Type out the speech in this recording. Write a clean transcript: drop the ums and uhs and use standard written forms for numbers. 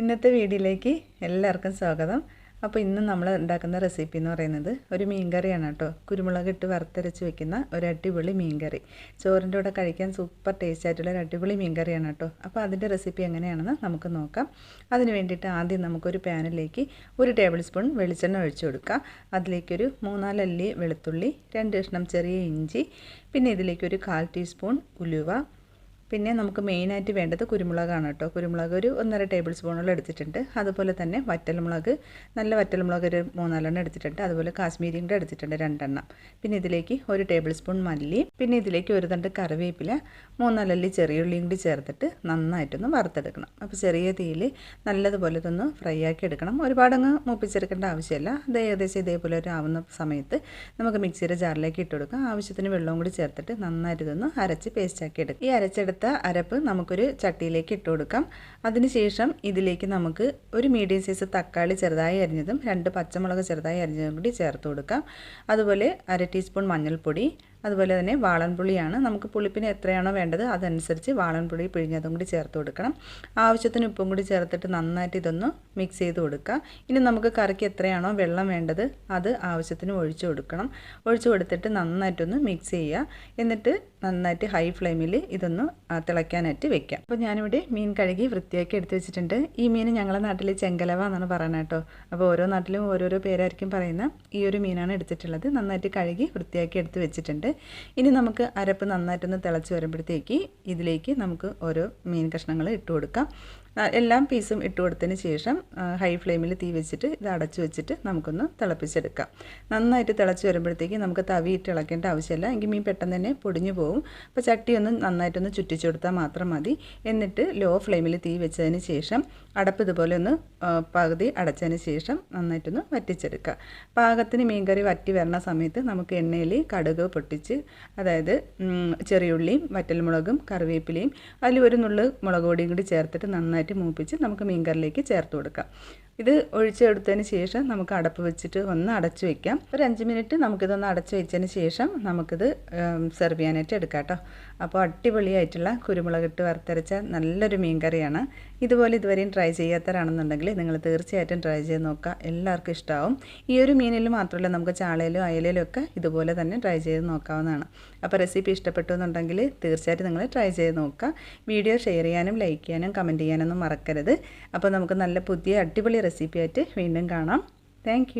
ഇന്നത്തെ വീഡിയോയിലേക്ക് എല്ലാവർക്കും സ്വാഗതം. അപ്പോൾ ഇന്ന് നമ്മൾ ഉണ്ടാക്കുന്ന റെസിപ്പി എന്ന് പറയുന്നത് ഒരു മീൻകറിയാണ് കേട്ടോ. കുരുമുളക് ഇട്ട് വറുത്തരച്ച് വെക്കുന്ന ഒരു അടിപൊളി മീൻകറി. ചോറിൻ്റെ കൂടെ കഴിക്കാൻ സൂപ്പർ ടേസ്റ്റ് ആയിട്ടുള്ള ഒരു അടിപൊളി മീൻകറിയാണ് കേട്ടോ. അപ്പോൾ അതിൻ്റെ റെസിപ്പി എങ്ങനെയാണെന്ന് നമുക്ക് നോക്കാം. അതിന് വേണ്ടിയിട്ട് ആദ്യം നമുക്കൊരു പാനിലേക്ക് 1 ടേബിൾ സ്പൂൺ വെളിച്ചെണ്ണ ഒഴിച്ചു കൊടുക്കാം. അതിലേക്കൊരു 3-4 അല്ലി വെളുത്തുള്ളി, 2 കഷ്ണം ചെറിയ ഇഞ്ചി, പിന്നെ ഇതിലേക്കൊരു 1/4 ടീസ്പൂൺ ഉലുവ, പിന്നെ നമുക്ക് മെയിനായിട്ട് വേണ്ടത് കുരുമുളകാണ് കേട്ടോ. കുരുമുളക് ഒരു 1.5 ടേബിൾ സ്പൂണോളം എടുത്തിട്ടുണ്ട്. അതുപോലെ തന്നെ വറ്റൽമുളക്, നല്ല വറ്റൽമുളക് ഒരു 3-4 എടുത്തിട്ടുണ്ട്. അതുപോലെ കാശ്മീരി കൂടെ എടുത്തിട്ടുണ്ട് 2 എണ്ണം. പിന്നെ ഇതിലേക്ക് 1 ടേബിൾ സ്പൂൺ മല്ലി, പിന്നെ ഇതിലേക്ക് 1 തണ്ട് കറിവേപ്പില, 3-4 അല്ലി ചെറിയുള്ളിയും കൂടി ചേർത്തിട്ട് നന്നായിട്ടൊന്ന് വറുത്തെടുക്കണം. അപ്പോൾ ചെറിയ തീയിൽ നല്ലതുപോലെ ഇതൊന്ന് ഫ്രൈ ആക്കി എടുക്കണം. ഒരുപാടങ്ങ് മൂപ്പിച്ചെടുക്കേണ്ട ആവശ്യമില്ല. അത് ഏകദേശം ഇതേപോലെ ഒരു ആവുന്ന സമയത്ത് നമുക്ക് മിക്സിയുടെ ജാറിലേക്ക് ഇട്ട് കൊടുക്കാം. ആവശ്യത്തിന് വെള്ളവും കൂടി ചേർത്തിട്ട് നന്നായിട്ട് ഇതൊന്ന് അരച്ച് പേസ്റ്റാക്കി എടുക്കാം. ഈ അരച്ചെടുത്ത അരപ്പ് നമുക്കൊരു ചട്ടിയിലേക്ക് ഇട്ട് കൊടുക്കാം. അതിനുശേഷം ഇതിലേക്ക് നമുക്ക് ഒരു മീഡിയം സൈസ് തക്കാളി ചെറുതായി അരിഞ്ഞതും 2 പച്ചമുളക് ചെറുതായി അരിഞ്ഞതും കൂടി ചേർത്ത് കൊടുക്കാം. അതുപോലെ 1/2 ടീസ്പൂൺ മഞ്ഞൾപ്പൊടി, അതുപോലെ തന്നെ വാളൻപുളിയാണ്. നമുക്ക് പുളിപ്പിന് എത്രയാണോ വേണ്ടത് അതനുസരിച്ച് വാളൻപുളി പിഴിഞ്ഞതും കൂടി ചേർത്ത് കൊടുക്കണം. ആവശ്യത്തിന് ഉപ്പും കൂടി ചേർത്തിട്ട് നന്നായിട്ട് ഇതൊന്ന് മിക്സ് ചെയ്ത് കൊടുക്കുക. ഇനി നമുക്ക് കറിക്ക് എത്രയാണോ വെള്ളം വേണ്ടത് അത് ആവശ്യത്തിന് ഒഴിച്ചു കൊടുക്കണം. ഒഴിച്ചു കൊടുത്തിട്ട് നന്നായിട്ടൊന്ന് മിക്സ് ചെയ്യുക. എന്നിട്ട് നന്നായിട്ട് ഹൈ ഫ്ലെയിമിൽ ഇതൊന്ന് തിളയ്ക്കാനായിട്ട് വെക്കാം. അപ്പോൾ ഞാനിവിടെ മീൻ കഴുകി വൃത്തിയാക്കി എടുത്ത് വെച്ചിട്ടുണ്ട്. ഈ മീൻ ഞങ്ങളുടെ നാട്ടിൽ ചെങ്കലവ എന്നാണ് പറയുന്നത് കേട്ടോ. അപ്പോൾ ഓരോ നാട്ടിലും ഓരോരോ പേരായിരിക്കും പറയുന്ന ഈ ഒരു മീനാണ് എടുത്തിട്ടുള്ളത്. നന്നായിട്ട് കഴുകി വൃത്തിയാക്കി എടുത്ത് വെച്ചിട്ടുണ്ട്. ഇനി നമുക്ക് അരപ്പ് നന്നായിട്ടൊന്ന് തിളച്ച് വരുമ്പോഴത്തേക്ക് ഇതിലേക്ക് നമുക്ക് ഓരോ മീൻ കഷ്ണങ്ങൾ ഇട്ട് കൊടുക്കാം. എല്ലാം പീസും ഇട്ട് കൊടുത്തതിന് ശേഷം ഹൈ ഫ്ലെയിമിൽ തീ വെച്ചിട്ട് ഇത് അടച്ചു വെച്ചിട്ട് നമുക്കൊന്ന് തിളപ്പിച്ചെടുക്കാം. നന്നായിട്ട് തിളച്ച് വരുമ്പോഴത്തേക്ക് നമുക്ക് തവിയിട്ട് ഇളക്കേണ്ട ആവശ്യമില്ല, എങ്കിൽ മീൻ പെട്ടെന്ന് തന്നെ പൊടിഞ്ഞു പോകും. അപ്പോൾ ചട്ടി ഒന്ന് നന്നായിട്ടൊന്ന് ചുറ്റിച്ചു കൊടുത്താൽ മാത്രം മതി. എന്നിട്ട് ലോ ഫ്ലെയിമിൽ തീ വെച്ചതിന് ശേഷം അടപ്പ് ഇതുപോലെ ഒന്ന് പകുതി അടച്ചതിന് ശേഷം നന്നായിട്ടൊന്ന് വറ്റിച്ചെടുക്കുക. പാകത്തിന് മീൻകറി വറ്റി വരുന്ന സമയത്ത് നമുക്ക് എണ്ണയിൽ കടുക് പൊട്ടിച്ച്, അതായത് ചെറിയുള്ളിയും വറ്റൽമുളകും കറിവേപ്പിലയും അതിൽ ഒരു നുള്ള് മുളക് പൊടിയും കൂടി ചേർത്തിട്ട് നന്നായിട്ട് മൂപ്പിച്ച് നമുക്ക് മീൻകറിയിലേക്ക് ചേർത്ത് കൊടുക്കാം. ഇത് ഒഴിച്ചെടുത്തതിന് ശേഷം നമുക്ക് അടപ്പ് വെച്ചിട്ട് ഒന്ന് അടച്ചു വയ്ക്കാം. ഒരു 5 മിനിറ്റ് നമുക്കിതൊന്ന് അടച്ചു വെച്ചതിന് ശേഷം നമുക്കിത് സെർവ് ചെയ്യാനായിട്ട് എടുക്കാം കേട്ടോ. അപ്പോൾ അടിപൊളിയായിട്ടുള്ള കുരുമുളകിട്ട് വറുത്തരച്ച നല്ലൊരു മീൻ കറിയാണ്. ഇതുപോലെ ഇതുവരെയും ട്രൈ ചെയ്യാത്തവരാണെന്നുണ്ടെങ്കിൽ നിങ്ങൾ തീർച്ചയായിട്ടും ട്രൈ ചെയ്ത് നോക്കുക. എല്ലാവർക്കും ഇഷ്ടമാവും. ഈ ഒരു മീനിൽ മാത്രമല്ല, നമുക്ക് ചാളയിലും അയലയിലും ഒക്കെ ഇതുപോലെ തന്നെ ട്രൈ ചെയ്ത് നോക്കാവുന്നതാണ്. അപ്പോൾ റെസിപ്പി ഇഷ്ടപ്പെട്ടു എന്നുണ്ടെങ്കിൽ തീർച്ചയായിട്ടും നിങ്ങൾ ട്രൈ ചെയ്ത് നോക്കുക. വീഡിയോ ഷെയർ ചെയ്യാനും ലൈക്ക് ചെയ്യാനും കമൻറ്റ് ചെയ്യാനൊന്നും മറക്കരുത്. അപ്പോൾ നമുക്ക് നല്ല പുതിയ അടിപൊളി റെസിപ്പി ആയിട്ട് വീണ്ടും കാണാം. താങ്ക്